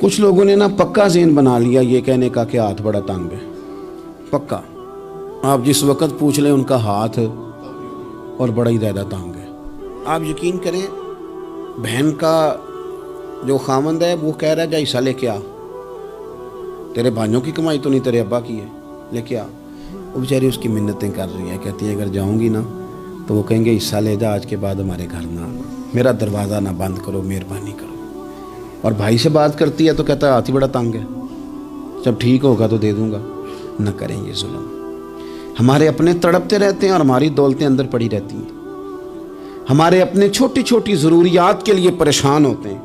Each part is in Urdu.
کچھ لوگوں نے نا پکا ذہن بنا لیا یہ کہنے کا کہ ہاتھ بڑا تنگ ہے، پکا، آپ جس وقت پوچھ لیں ان کا ہاتھ اور بڑا ہی زیادہ تنگ ہے۔ آپ یقین کریں، بہن کا جو خامند ہے وہ کہہ رہا ہے جا حصہ لے کے آ، تیرے بھائیوں کی کمائی تو نہیں، تیرے ابا کی ہے، لے کے آ۔ وہ بیچاری اس کی منتیں کر رہی ہے، کہتی ہے اگر جاؤں گی نا تو وہ کہیں گے حصہ لے جا، آج کے بعد ہمارے گھر نہ آنا، میرا دروازہ نہ بند کرو، مہربانی کرو۔ اور بھائی سے بات کرتی ہے تو کہتا ہے ہاتھ ہی بڑا تنگ ہے، جب ٹھیک ہوگا تو دے دوں گا۔ نہ کریں یہ ظلم۔ ہمارے اپنے تڑپتے رہتے ہیں اور ہماری دولتیں اندر پڑی رہتی ہیں، ہمارے اپنے چھوٹی چھوٹی ضروریات کے لیے پریشان ہوتے ہیں،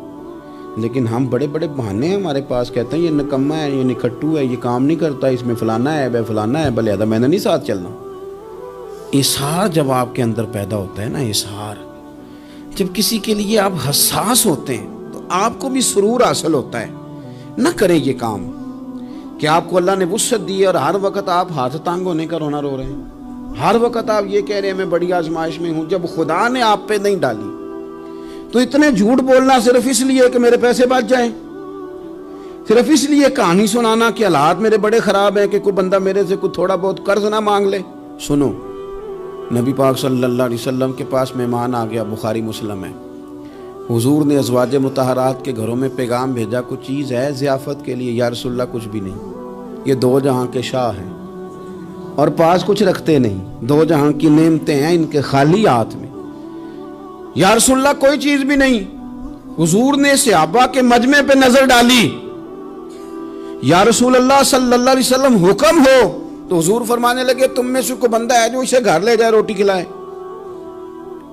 لیکن ہم بڑے بڑے بہانے ہیں ہمارے پاس، کہتے ہیں یہ نکما ہے، یہ نکھٹو ہے، یہ کام نہیں کرتا، اس میں فلانا ہے، بے فلانا ہے، بلے میں نے نہیں ساتھ چلنا۔ اظہار جب آپ کے اندر پیدا ہوتا ہے نا، اظہار جب کسی کے لیے آپ حساس ہوتے ہیں تو آپ کو بھی سرور حاصل ہوتا ہے۔ نہ کریں یہ کام کہ آپ کو اللہ نے وسعت دی ہے اور ہر وقت آپ ہاتھ تانگ ہونے کا رونا رو رہے ہیں، ہر وقت آپ یہ کہہ رہے ہیں میں بڑی آزمائش میں ہوں، جب خدا نے آپ پہ نہیں ڈالی تو اتنے جھوٹ بولنا صرف اس لیے کہ میرے پیسے بچ جائیں، صرف اس لیے کہانی سنانا کہ حالات میرے بڑے خراب ہیں کہ کوئی بندہ میرے سے کوئی تھوڑا بہت قرض نہ مانگ لے۔ سنو، نبی پاک صلی اللہ علیہ وسلم کے پاس مہمان آ گیا، بخاری مسلم ہے، حضور نے ازواج مطہرات کے گھروں میں پیغام بھیجا کچھ چیز ہے ضیافت کے لیے، یا رسول اللہ کچھ بھی نہیں، یہ دو جہاں کے شاہ ہیں اور پاس کچھ رکھتے نہیں، دو جہاں کی نعمتیں ہیں ان کے خالی ہاتھ میں، یا رسول اللہ کوئی چیز بھی نہیں۔ حضور نے صحابہ کے مجمع پہ نظر ڈالی، یا رسول اللہ صلی اللہ علیہ وسلم حکم ہو، تو حضور فرمانے لگے تم میں سے کوئی بندہ ہے جو اسے گھر لے جائے روٹی کھلائے۔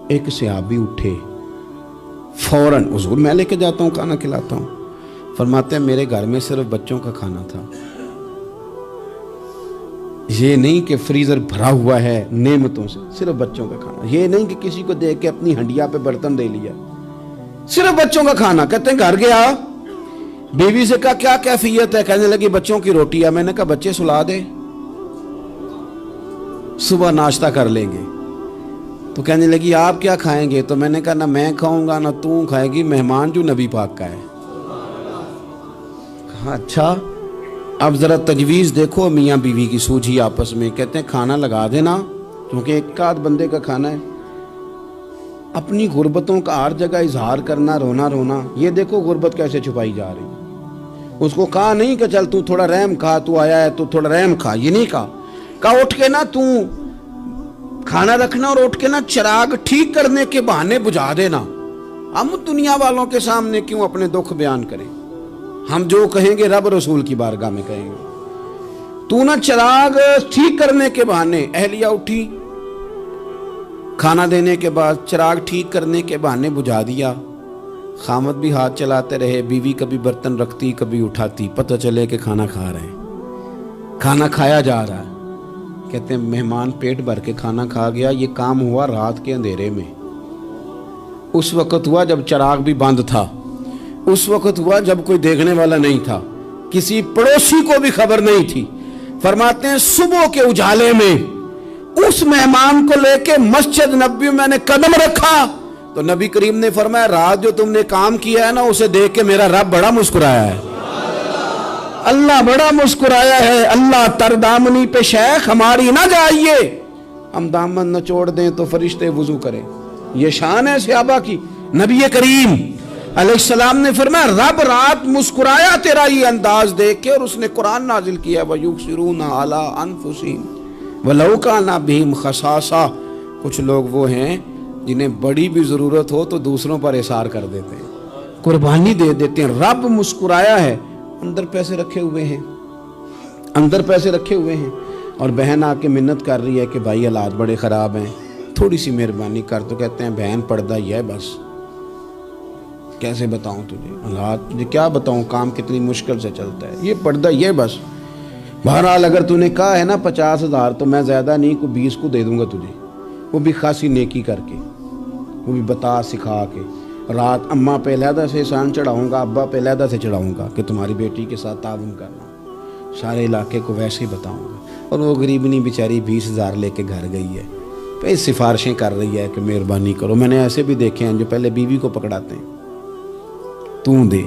ایک صحابی اٹھے فوراً، حضور میں لے کے جاتا ہوں کھانا کھلاتا ہوں۔ فرماتے ہیں میرے گھر میں صرف بچوں کا کھانا تھا، یہ نہیں کہ فریزر بھرا ہوا ہے نعمتوں سے، صرف بچوں کا کھانا، یہ نہیں کہ کسی کو دیکھ کے اپنی ہنڈیا پہ برتن دے لیا، صرف بچوں کا کھانا۔ کہتے ہیں گھر گیا، بیوی سے کہا کیا کیفیت ہے، کہنے لگی بچوں کی روٹی ہے۔ میں نے کہا بچے سلا دے، صبح ناشتہ کر لیں گے۔ تو کہنے لگی آپ کیا کھائیں گے؟ تو میں نے کہا نہ میں کھاؤں گا نہ تو کھائے گی، مہمان جو نبی پاک کا ہے۔ کہا اچھا، اب ذرا تجویز دیکھو میاں بیوی کی سوجھی آپس میں۔ کہتے ہیں کھانا لگا دینا، کیونکہ ایک آدھ بندے کا کھانا ہے۔ اپنی غربتوں کا ہر جگہ اظہار کرنا، رونا رونا، یہ دیکھو غربت کیسے چھپائی جا رہی۔ اس کو کہا نہیں کہ چل تو تھوڑا رحم کھا، تو آیا ہے تو تھوڑا رحم کھا، یہ نہیں کہا اٹھ کے نا تو کھانا رکھنا اور اٹھ کے نا چراغ ٹھیک کرنے کے بہانے بجھا دینا۔ ہم دنیا والوں کے سامنے کیوں اپنے دکھ بیان کریں؟ ہم جو کہیں گے رب رسول کی بارگاہ میں کہیں گے۔ تو نا چراغ ٹھیک کرنے کے بہانے، اہلیہ اٹھی کھانا دینے کے بعد چراغ ٹھیک کرنے کے بہانے بجھا دیا۔ خامد بھی ہاتھ چلاتے رہے، بیوی کبھی برتن رکھتی کبھی اٹھاتی، پتہ چلے کہ کھانا کھا رہے ہیں، کھانا کھایا جا رہا ہے۔ کہتے ہیں مہمان پیٹ بھر کے کھانا کھا گیا۔ یہ کام ہوا رات کے اندھیرے میں، اس وقت ہوا جب چراغ بھی بند تھا، اس وقت ہوا جب کوئی دیکھنے والا نہیں تھا، کسی پڑوسی کو بھی خبر نہیں تھی۔ فرماتے ہیں صبح کے اجالے میں اس مہمان کو لے کے مسجد نبوی میں نے قدم رکھا تو نبی کریم نے فرمایا رات جو تم نے کام کیا ہے نا اسے دیکھ کے میرا رب بڑا مسکرایا ہے، اللہ بڑا مسکرایا ہے۔ اللہ تر دامنی پہ شیخ ہماری نہ جائیے، ہم دامن نہ چھوڑ دیں تو فرشتے وضو کریں۔ یہ شان ہے صحابہ کی۔ نبی کریم علیہ السلام نے فرمایا رب رات مسکرایا تیرا یہ انداز دیکھ کے، اور اس نے قرآن نازل کیا وَيُبْصِرُونَ عَلَىٰ أَنفُسِهِمْ وَلَوْ كَانَ بِهِمْ خَصَاصَةٌ۔ کچھ لوگ وہ ہیں جنہیں بڑی بھی ضرورت ہو تو دوسروں پر اثار کر دیتے ہیں، قربانی دے دیتے ہیں۔ رب مسکرایا ہے، اندر پیسے رکھے ہوئے ہیں، اندر پیسے رکھے ہوئے ہیں، اور بہن آ کے منت کر رہی ہے کہ بھائی حالات بڑے خراب ہیں، تھوڑی سی مہربانی کر۔ تو کہتے ہیں بہن پردہ یہ ہے بس، کیسے بتاؤں تجھے حالات، مجھے کیا بتاؤں، کام کتنی مشکل سے چلتا ہے، یہ پردہ یہ بس۔ بہرحال اگر تو نے کہا ہے نا 50,000 تو میں زیادہ نہیں کو 20 کو دے دوں گا تجھے، وہ بھی خاصی نیکی کر کے، وہ بھی بتا سکھا کے۔ رات اماں پہ علیحدہ سے احسان چڑھاؤں گا، ابا پہ علیحدہ سے چڑھاؤں گا کہ تمہاری بیٹی کے ساتھ تعاون کرنا، سارے علاقے کو ویسے ہی بتاؤں گا۔ اور وہ غریبنی بیچاری 20,000 لے کے گھر گئی ہے، پھر سفارشیں کر رہی ہے کہ مہربانی کرو۔ میں نے ایسے بھی دیکھے ہیں جو پہلے بیوی کو پکڑاتے ہیں، تو دے